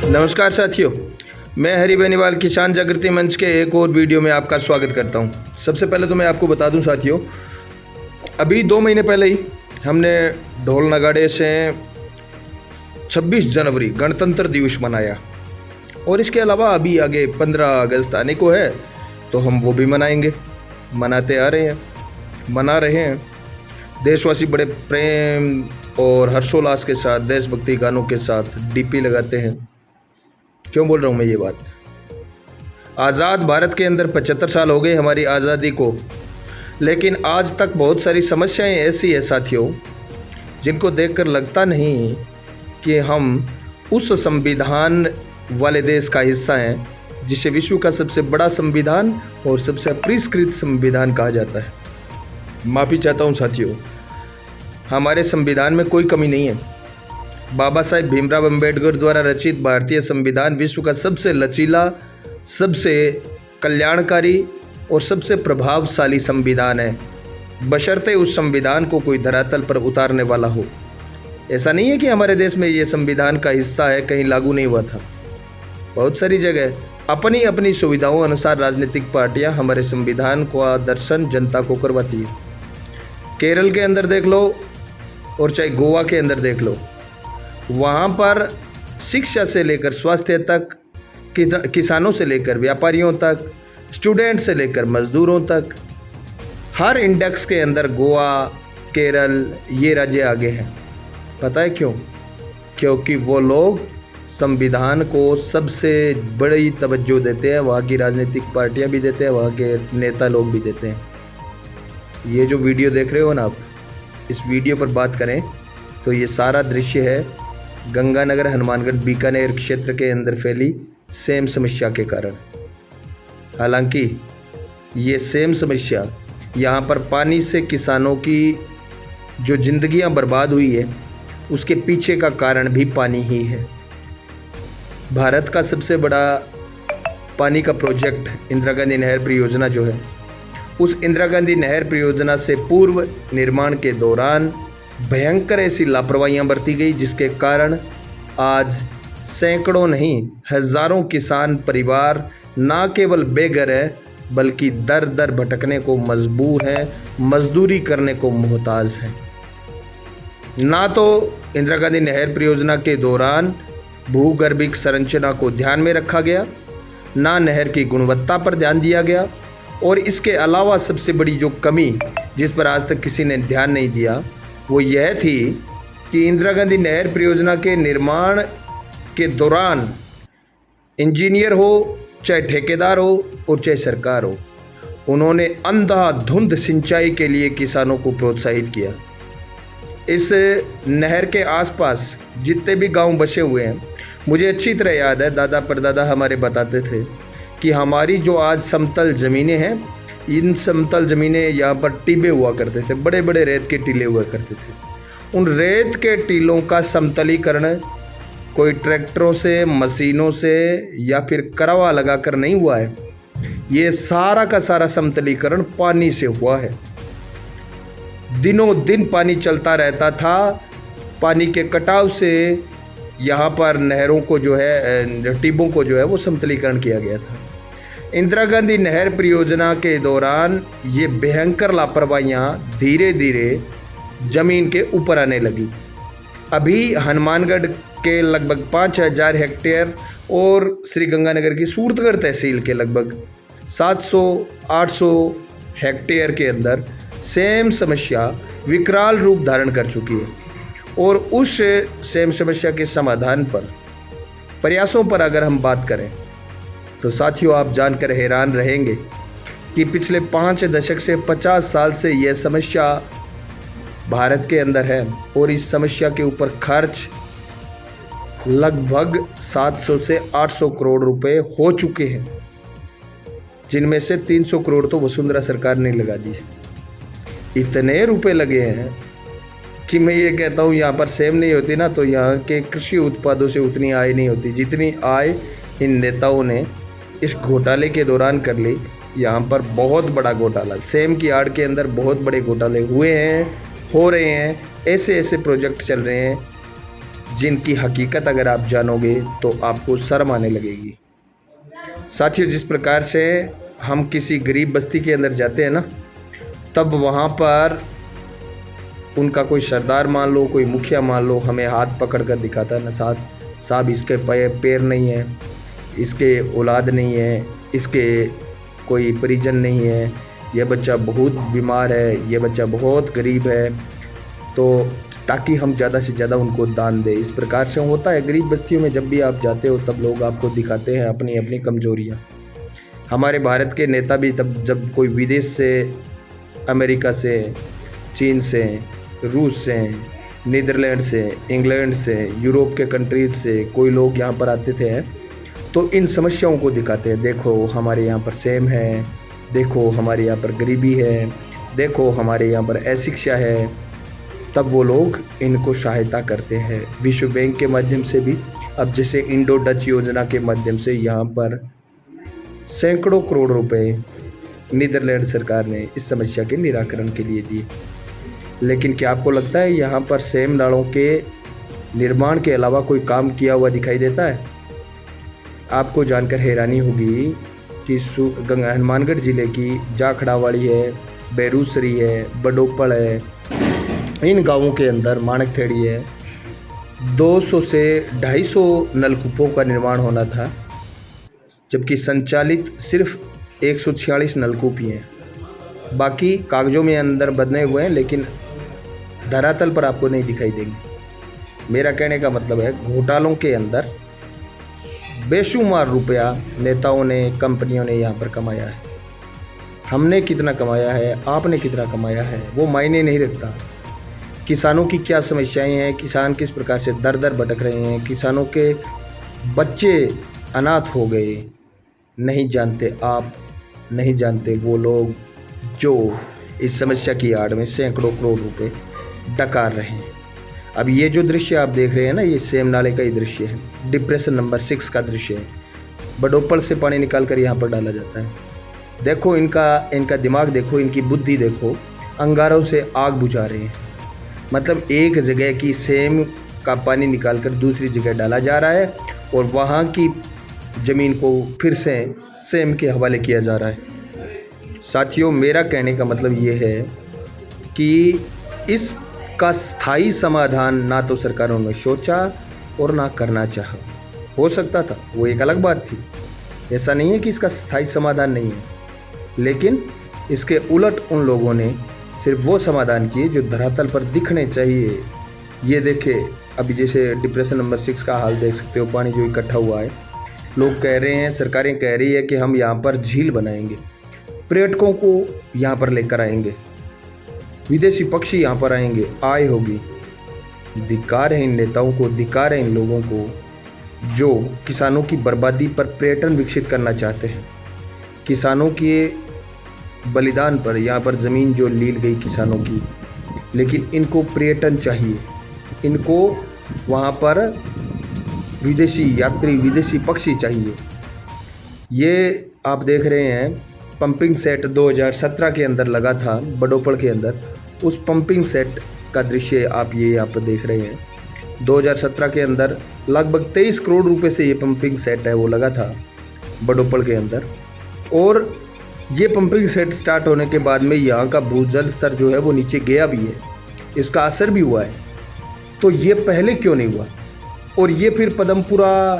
नमस्कार साथियों, मैं हरि बेनीवाल किसान जागृति मंच के एक और वीडियो में आपका स्वागत करता हूं। सबसे पहले तो मैं आपको बता दूं साथियों, अभी 2 महीने पहले ही हमने ढोल नगाड़े से 26 जनवरी गणतंत्र दिवस मनाया और इसके अलावा अभी आगे 15 अगस्त आने को है तो हम वो भी मनाएंगे, मनाते आ रहे हैं, मना रहे हैं। देशवासी बड़े प्रेम और हर्षोल्लास के साथ देशभक्ति गानों के साथ डीपी लगाते हैं। क्यों बोल रहा हूँ मैं ये बात? आज़ाद भारत के अंदर 75 साल हो गए हमारी आज़ादी को, लेकिन आज तक बहुत सारी समस्याएं ऐसी है साथियों जिनको देखकर लगता नहीं कि हम उस संविधान वाले देश का हिस्सा हैं जिसे विश्व का सबसे बड़ा संविधान और सबसे परिष्कृत संविधान कहा जाता है। माफ़ी चाहता हूँ साथियों, हमारे संविधान में कोई कमी नहीं है। बाबा साहेब भीमराव अंबेडकर द्वारा रचित भारतीय संविधान विश्व का सबसे लचीला, सबसे कल्याणकारी और सबसे प्रभावशाली संविधान है, बशर्ते उस संविधान को कोई धरातल पर उतारने वाला हो। ऐसा नहीं है कि हमारे देश में ये संविधान का हिस्सा है, कहीं लागू नहीं हुआ था। बहुत सारी जगह अपनी अपनी सुविधाओं अनुसार राजनीतिक पार्टियां हमारे संविधान का दर्शन जनता को करवाती है। केरल के अंदर देख लो और चाहे गोवा के अंदर देख लो, वहाँ पर शिक्षा से लेकर स्वास्थ्य तक, किसानों से लेकर व्यापारियों तक, स्टूडेंट से लेकर मजदूरों तक, हर इंडेक्स के अंदर गोवा, केरल ये राज्य आगे हैं। पता है क्यों? क्योंकि वो लोग संविधान को सबसे बड़ी तवज्जो देते हैं, वहाँ की राजनीतिक पार्टियाँ भी देते हैं, वहाँ के नेता लोग भी देते हैं। ये जो वीडियो देख रहे हो ना आप, इस वीडियो पर बात करें तो ये सारा दृश्य है गंगानगर, हनुमानगढ़, बीकानेर क्षेत्र के अंदर फैली सेम समस्या के कारण। हालांकि ये सेम समस्या यहाँ पर पानी से किसानों की जो जिंदगियाँ बर्बाद हुई है उसके पीछे का कारण भी पानी ही है। भारत का सबसे बड़ा पानी का प्रोजेक्ट इंदिरा गांधी नहर परियोजना जो है, उस इंदिरा गांधी नहर परियोजना से पूर्व निर्माण के दौरान भयंकर ऐसी लापरवाहियां बरती गई जिसके कारण आज सैकड़ों नहीं हजारों किसान परिवार ना केवल बेघर है बल्कि दर दर भटकने को मजबूर हैं, मजदूरी करने को मोहताज हैं। ना तो इंदिरा गांधी नहर परियोजना के दौरान भूगर्भिक संरचना को ध्यान में रखा गया, ना नहर की गुणवत्ता पर ध्यान दिया गया, और इसके अलावा सबसे बड़ी जो कमी जिस पर आज तक किसी ने ध्यान नहीं दिया वो यह थी कि इंदिरा गांधी नहर परियोजना के निर्माण के दौरान इंजीनियर हो, चाहे ठेकेदार हो और चाहे सरकार हो, उन्होंने अंधाधुंध सिंचाई के लिए किसानों को प्रोत्साहित किया। इस नहर के आसपास जितने भी गांव बसे हुए हैं, मुझे अच्छी तरह याद है, दादा परदादा हमारे बताते थे कि हमारी जो आज समतल ज़मीनें हैं, इन समतल ज़मीनें यहाँ पर टीबे हुआ करते थे, बड़े बड़े रेत के टीले हुआ करते थे। उन रेत के टीलों का समतलीकरण कोई ट्रैक्टरों से, मशीनों से या फिर करवा लगाकर नहीं हुआ है, ये सारा का सारा समतलीकरण पानी से हुआ है। दिनों दिन पानी चलता रहता था। पानी के कटाव से यहाँ पर नहरों को जो है, टीबों को जो है वो समतलीकरण किया गया था। इंदिरा गांधी नहर परियोजना के दौरान ये भयंकर लापरवाहियाँ धीरे धीरे ज़मीन के ऊपर आने लगी। अभी हनुमानगढ़ के लगभग 5000 हेक्टेयर और श्रीगंगानगर की सूरतगढ़ तहसील के लगभग 700-800 हेक्टेयर के अंदर सेम समस्या विकराल रूप धारण कर चुकी है। और उस सेम समस्या के समाधान पर, प्रयासों पर अगर हम बात करें तो साथियों आप जानकर हैरान रहेंगे कि पिछले 5 दशक से 50 साल से यह समस्या भारत के अंदर है और इस समस्या के ऊपर खर्च लगभग 700 से 800 करोड़ रुपए हो चुके हैं, जिनमें से 300 करोड़ तो वसुंधरा सरकार ने लगा दी है। इतने रुपए लगे हैं कि मैं ये कहता हूँ यहाँ पर सेम नहीं होती ना तो यहाँ के कृषि उत्पादों से उतनी आय नहीं होती जितनी आय इन नेताओं ने इस घोटाले के दौरान कर ली। यहाँ पर बहुत बड़ा घोटाला, सेम की आड़ के अंदर बहुत बड़े घोटाले हुए हैं, हो रहे हैं, ऐसे ऐसे प्रोजेक्ट चल रहे हैं जिनकी हकीकत अगर आप जानोगे तो आपको शर्म आने लगेगी। साथियों, जिस प्रकार से हम किसी गरीब बस्ती के अंदर जाते हैं ना, तब वहाँ पर उनका कोई सरदार मान लो, कोई मुखिया मान लो, हमें हाथ पकड़ कर दिखाता है ना, साहब इसके पैर नहीं है, इसके औलाद नहीं है, इसके कोई परिजन नहीं है, यह बच्चा बहुत बीमार है, यह बच्चा बहुत गरीब है, तो ताकि हम ज़्यादा से ज़्यादा उनको दान दें। इस प्रकार से होता है गरीब बस्तियों में। जब भी आप जाते हो तब लोग आपको दिखाते हैं अपनी अपनी कमजोरियाँ। हमारे भारत के नेता भी तब जब कोई विदेश से, अमेरिका से, चीन से, रूस से, नीदरलैंड से, इंग्लैंड से, यूरोप के कंट्रीज से कोई लोग यहाँ पर आते थे तो इन समस्याओं को दिखाते हैं। देखो हमारे यहाँ पर सेम है, देखो हमारे यहाँ पर गरीबी है, देखो हमारे यहाँ पर अशिक्षा है। तब वो लोग इनको सहायता करते हैं विश्व बैंक के माध्यम से भी। अब जैसे इंडो डच योजना के माध्यम से यहाँ पर सैकड़ों करोड़ रुपए नीदरलैंड सरकार ने इस समस्या के निराकरण के लिए दिए। लेकिन क्या आपको लगता है यहाँ पर सेम नालों के निर्माण के अलावा कोई काम किया हुआ दिखाई देता है? आपको जानकर हैरानी होगी कि हनुमानगढ़ ज़िले की जाखड़ावाड़ी है, बेरूसरी है, बडोपड़ है, इन गांवों के अंदर माणकथेड़ी है, 200 से 250 नलकूपों का निर्माण होना था, जबकि संचालित सिर्फ 146 नलकूप ही हैं। बाकी कागज़ों में अंदर बदले हुए हैं, लेकिन धरातल पर आपको नहीं दिखाई देंगे। मेरा कहने का मतलब है घोटालों के अंदर बेशुमार रुपया नेताओं ने, कंपनियों ने यहाँ पर कमाया है। हमने कितना कमाया है, आपने कितना कमाया है, वो मायने नहीं रखता। किसानों की क्या समस्याएं हैं, किसान किस प्रकार से दर दर भटक रहे हैं, किसानों के बच्चे अनाथ हो गए, नहीं जानते आप, नहीं जानते वो लोग जो इस समस्या की आड़ में सैकड़ों करोड़ रुपए डकार रहे हैं। अब ये जो दृश्य आप देख रहे हैं ना, ये सेम नाले का ही दृश्य है, डिप्रेशन नंबर 6 का दृश्य है। बडोपड़ से पानी निकाल कर यहाँ पर डाला जाता है। देखो इनका दिमाग देखो, इनकी बुद्धि देखो, अंगारों से आग बुझा रहे हैं। मतलब एक जगह की सेम का पानी निकालकर दूसरी जगह डाला जा रहा है और वहाँ की ज़मीन को फिर से सेम के हवाले किया जा रहा है। साथियों, मेरा कहने का मतलब ये है कि इसका स्थायी समाधान ना तो सरकारों ने सोचा और ना करना चाहा। हो सकता था, वो एक अलग बात थी, ऐसा नहीं है कि इसका स्थायी समाधान नहीं है, लेकिन इसके उलट उन लोगों ने सिर्फ वो समाधान किए जो धरातल पर दिखने चाहिए। ये देखे, अभी जैसे डिप्रेशन नंबर 6 का हाल देख सकते हो, पानी जो इकट्ठा हुआ है। लोग कह रहे हैं, सरकारें कह रही है कि हम यहाँ पर झील बनाएंगे, पर्यटकों को यहाँ पर लेकर आएंगे, विदेशी पक्षी यहाँ पर आएंगे, आय होगी। धिक्कार है इन नेताओं को, धिक्कार है इन लोगों को जो किसानों की बर्बादी पर पर्यटन विकसित करना चाहते हैं। किसानों के बलिदान पर यहाँ पर ज़मीन जो लील गई किसानों की, लेकिन इनको पर्यटन चाहिए, इनको वहाँ पर विदेशी यात्री, विदेशी पक्षी चाहिए। ये आप देख रहे हैं पंपिंग सेट 2017 के अंदर लगा था बडोपड़ के अंदर, उस पंपिंग सेट का दृश्य आप ये यहाँ पर देख रहे हैं। 2017 के अंदर लगभग 23 करोड़ रुपए से ये पंपिंग सेट है वो लगा था बडोपड़ के अंदर। और ये पंपिंग सेट स्टार्ट होने के बाद में यहाँ का भूजल स्तर जो है वो नीचे गया भी है, इसका असर भी हुआ है। तो ये पहले क्यों नहीं हुआ? और ये फिर पदमपुरा,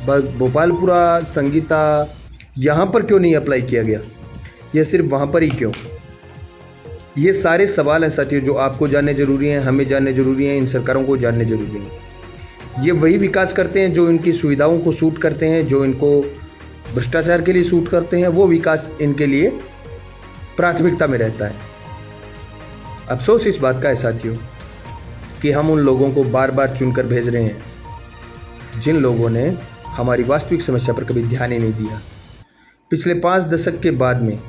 भोपालपुरा, संगीता, यहाँ पर क्यों नहीं अप्लाई किया गया? ये सिर्फ वहाँ पर ही क्यों? ये सारे सवाल हैं साथियों जो आपको जानने ज़रूरी हैं, हमें जानने ज़रूरी हैं, इन सरकारों को जानने ज़रूरी हैं। ये वही विकास करते हैं जो इनकी सुविधाओं को सूट करते हैं, जो इनको भ्रष्टाचार के लिए सूट करते हैं, वो विकास इनके लिए प्राथमिकता में रहता है। अफसोस इस बात का है साथियों कि हम उन लोगों को बार बार चुनकर भेज रहे हैं जिन लोगों ने हमारी वास्तविक समस्या पर कभी ध्यान ही नहीं दिया। पिछले 5 दशक के बाद में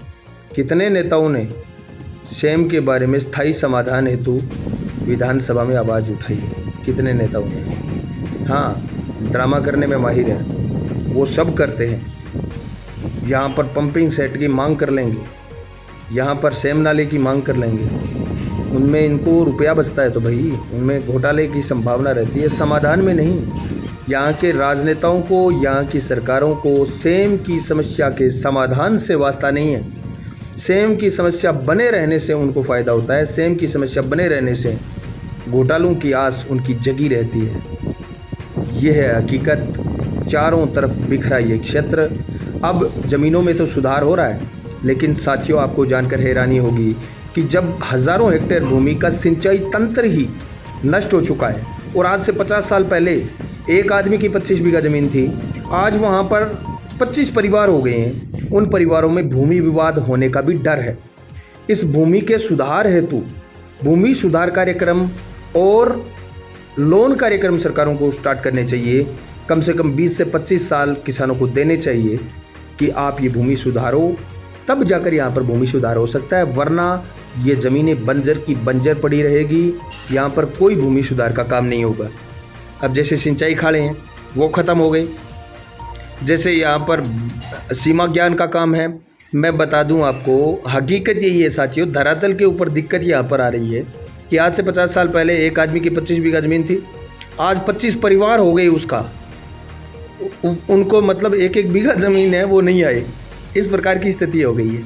कितने नेताओं ने सेम के बारे में स्थायी समाधान हेतु विधानसभा में आवाज़ उठाई? कितने नेताओं ने? हाँ, ड्रामा करने में माहिर हैं, वो सब करते हैं। यहाँ पर पंपिंग सेट की मांग कर लेंगे, यहाँ पर सेम नाले की मांग कर लेंगे, उनमें इनको रुपया बचता है तो भाई उनमें घोटाले की संभावना रहती है, समाधान में नहीं। यहाँ के राजनेताओं को, यहाँ की सरकारों को सेम की समस्या के समाधान से वास्ता नहीं है। सेम की समस्या बने रहने से उनको फ़ायदा होता है। सेम की समस्या बने रहने से घोटालों की आस उनकी जगी रहती है। यह है हकीकत। चारों तरफ बिखरा ये क्षेत्र। अब ज़मीनों में तो सुधार हो रहा है, लेकिन साथियों आपको जानकर हैरानी होगी कि जब हज़ारों हेक्टेयर भूमि का सिंचाई तंत्र ही नष्ट हो चुका है और आज से 50 साल पहले एक आदमी की 25 बीघा ज़मीन थी, आज वहाँ पर 25 परिवार हो गए हैं। उन परिवारों में भूमि विवाद होने का भी डर है। इस भूमि के सुधार हेतु भूमि सुधार कार्यक्रम और लोन कार्यक्रम सरकारों को स्टार्ट करने चाहिए। कम से कम 20 से 25 साल किसानों को देने चाहिए कि आप ये भूमि सुधारो, तब जाकर यहाँ पर भूमि सुधार हो सकता है, वरना ये ज़मीनें बंजर की बंजर पड़ी रहेगी। यहाँ पर कोई भूमि सुधार का काम नहीं होगा। अब जैसे सिंचाई खाड़े हैं वो ख़त्म हो गए, जैसे यहाँ पर सीमा ज्ञान का काम है। मैं बता दूं आपको, हकीकत यही है साथियों, धरातल के ऊपर दिक्कत यहाँ पर आ रही है कि आज से 50 साल पहले एक आदमी की 25 बीघा ज़मीन थी, आज 25 परिवार हो गए उसका, उनको मतलब एक एक बीघा ज़मीन है वो नहीं आए। इस प्रकार की स्थिति हो गई है।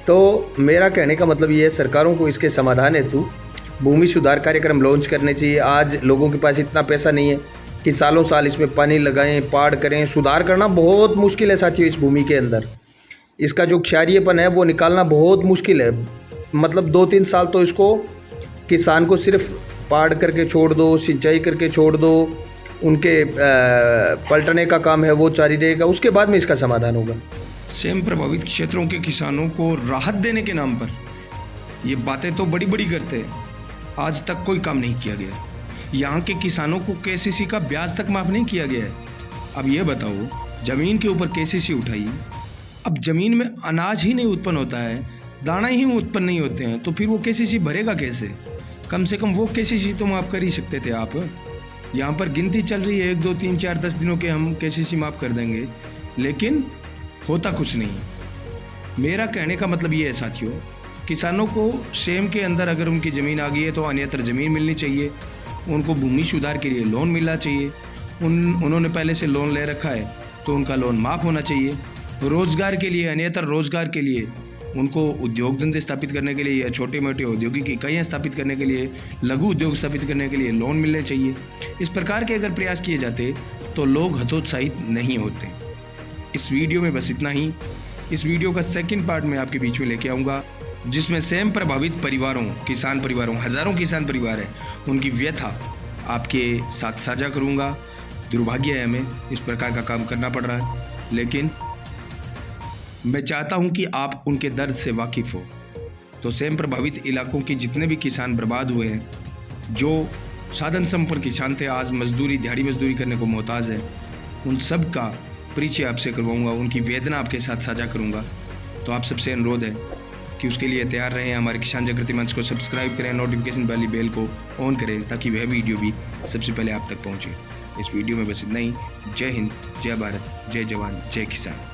तो मेरा कहने का मतलब ये है, सरकारों को इसके समाधान हेतु भूमि सुधार कार्यक्रम लॉन्च करने चाहिए। आज लोगों के पास इतना पैसा नहीं है कि सालों साल इसमें पानी लगाएं, पाड़ करें। सुधार करना बहुत मुश्किल है साथियों। इस भूमि के अंदर इसका जो क्षारीयपन है वो निकालना बहुत मुश्किल है। मतलब 2-3 साल तो इसको किसान को सिर्फ पाड़ करके छोड़ दो, सिंचाई करके छोड़ दो, उनके पलटने का काम है वो जारी रहेगा, उसके बाद में इसका समाधान होगा। सेम प्रभावित क्षेत्रों के किसानों को राहत देने के नाम पर ये बातें तो बड़ी बड़ी करते हैं, आज तक कोई काम नहीं किया गया। यहाँ के किसानों को केसीसी का ब्याज तक माफ़ नहीं किया गया है। अब ये बताओ, ज़मीन के ऊपर केसीसी उठाई, अब ज़मीन में अनाज ही नहीं उत्पन्न होता है, दाना ही उत्पन्न नहीं होते हैं, तो फिर वो केसीसी भरेगा कैसे? कम से कम वो केसीसी तो माफ़ कर ही सकते थे आप। यहाँ पर गिनती चल रही है 1, 2, 3, 4, 10 दिनों के हम केसीसी माफ़ कर देंगे, लेकिन होता कुछ नहीं। मेरा कहने का मतलब ये है साथियों, किसानों को सेम के अंदर अगर उनकी ज़मीन आ गई है तो अन्यत्र ज़मीन मिलनी चाहिए, उनको भूमि सुधार के लिए लोन मिलना चाहिए। उन्होंने पहले से लोन ले रखा है तो उनका लोन माफ़ होना चाहिए। रोज़गार के लिए, अन्यत्र रोज़गार के लिए, उनको उद्योग धंधे स्थापित करने के लिए या छोटे मोटे औद्योगिक इकाइयाँ स्थापित करने के लिए, लघु उद्योग स्थापित करने के लिए लोन मिलने चाहिए। इस प्रकार के अगर प्रयास किए जाते तो लोग हतोत्साहित नहीं होते। इस वीडियो में बस इतना ही। इस वीडियो का सेकंड पार्ट मैं आपके बीच में लेके आऊँगा, जिसमें सेम प्रभावित परिवारों, किसान परिवारों, हज़ारों किसान परिवार है, उनकी व्यथा आपके साथ साझा करूँगा। दुर्भाग्य है हमें इस प्रकार का काम करना पड़ रहा है, लेकिन मैं चाहता हूं कि आप उनके दर्द से वाकिफ़ हो। तो सेम प्रभावित इलाकों के जितने भी किसान बर्बाद हुए हैं, जो साधन संपन्न किसान थे, आज मजदूरी, दिहाड़ी मजदूरी करने को मोहताज है, उन सब का परिचय आपसे करवाऊंगा, उनकी वेदना आपके साथ साझा करूंगा। तो आप सबसे अनुरोध है कि उसके लिए तैयार रहें। हमारे किसान जागृति मंच को सब्सक्राइब करें, नोटिफिकेशन वाली बेल को ऑन करें, ताकि वह वीडियो भी सबसे पहले आप तक पहुँचे। इस वीडियो में बस इतना ही। जय हिंद, जय भारत, जय जवान, जय किसान।